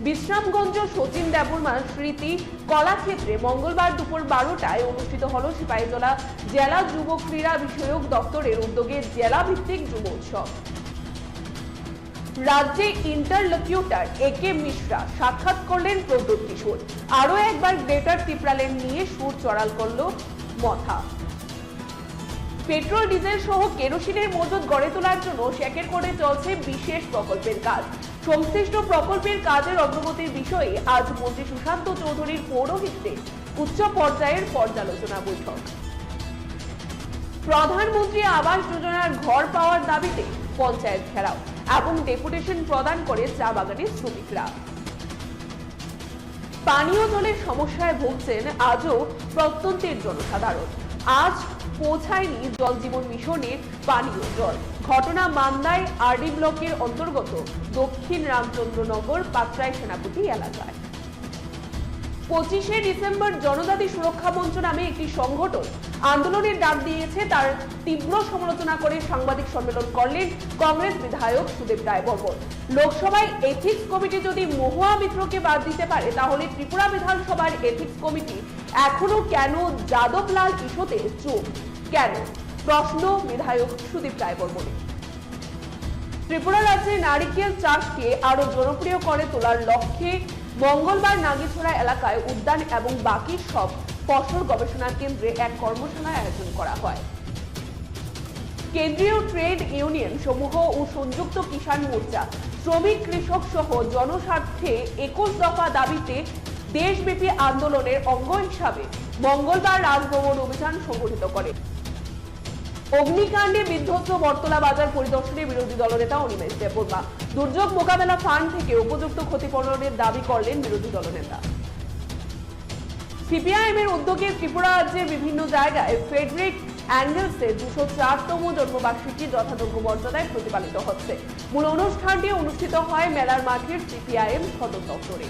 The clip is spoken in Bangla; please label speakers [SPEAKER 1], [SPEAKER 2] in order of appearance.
[SPEAKER 1] বিশ্রামগঞ্জ সচিন দেববর্মা স্মৃতি কলাক্ষেত্রে মঙ্গলবার দুপুর 12টায় অনুষ্ঠিত হল সিপাহীজলা জেলা যুব ক্রীড়া বিষয়ক দপ্তরের উদ্যোগে জেলা ভিত্তিক যুব উৎসব। রাজ্যে ইন্টারলকিউটার একে মিশ্রা সাক্ষাৎ করলেন প্রদ্যোৎ কিশোর। আরো একবার গ্রেটার ত্রিপুরাল্যান্ড নিয়ে সুর চড়াল করল মথা। পেট্রোল ডিজেল সহ কেরোসিনের মজুত গড়ে তোলার জন্য শেকের করে চলছে বিশেষ প্রকল্পের কাজ। সংশ্লিষ্ট প্রকল্পের কাজের অগ্রগতির বিষয়ে আজ মন্ত্রী সুশান্ত চৌধুরীর পৌরোহিত্যে উচ্চ পর্যায়ের পর্যালোচনা বৈঠক। প্রধানমন্ত্রী আবাস যোজনার ঘর পাওয়ার দাবিতে পঞ্চায়েত ঘেরাও এবং ডেপুটেশন প্রদান করে চা বাগানের শ্রমিকরা। পানীয় জলের সমস্যায় ভুগছেন আজও প্রত্যন্তের জনসাধারণ। আজ পৌঁছায়নি জল জীবন মিশনের পানীয় জল। ঘটনা মান্দায় আরডি ব্লকের অন্তর্গত দক্ষিণ রামচন্দ্রনগর পাত্রাই সেনাপতি এলাকায়। 25শে ডিসেম্বর জনজাতি সুরক্ষা মঞ্চ নামে একটি সংগঠন আন্দোলনের ডাক দিয়েছে। তার তীব্র সমালোচনা করে সাংবাদিক সম্মেলন করলেন কংগ্রেস বিধায়ক সুদেব রায় বর্মন। লোকসভায় এথিক্স কমিটি যদি মহুয়া মিত্রকে বাদ দিতে পারে, তাহলে ত্রিপুরা বিধানসভার এথিক্স কমিটি এখনো কেন যাদবলাল ইস্যুতে চুপ কেন? প্রশ্ন বিধায়ক সুদীপ রায় বর্মনের। ত্রিপুরা রাজ্যে নারিকেল চাষকে আরো জনপ্রিয় করে তোলার লক্ষ্যে মঙ্গলবার নাগিছড়া এলাকায় উদ্যান এবং বাকি সব ফসল গবেষণা কেন্দ্রে এক কর্মশালার আয়োজন করা হয়। কেন্দ্রীয় ট্রেড ইউনিয়ন সমূহ ও সংযুক্ত কিষাণ মোর্চা শ্রমিক কৃষক সহ জনস্বার্থে 21 দফা দাবিতে দেশব্যাপী আন্দোলনের অঙ্গ হিসাবে মঙ্গলবার রাজভবন অভিযান সংগঠিত করে। অগ্নিকাণ্ডে বিধ্বস্ত বটতলা বাজার পরিদর্শনে বিরোধী দলনেতা অনিমেষ দেববর্মা। দুর্যোগ মোকাবেলা ফান্ড থেকে উপযুক্ত ক্ষতিপূরণের দাবি করলেন বিরোধী দলনেতা। সিপিআইএম এর উদ্যোগে ত্রিপুরা রাজ্যের বিভিন্ন জায়গায় ফ্রেডরিক অ্যাঙ্গেলসের 204তম জন্মবার্ষিকী যথাযোগ্য মর্যাদায় প্রতিপালিত হচ্ছে। মূল অনুষ্ঠানটি অনুষ্ঠিত হয় মেলার মাঠের সিপিআইএম সদর দপ্তরে।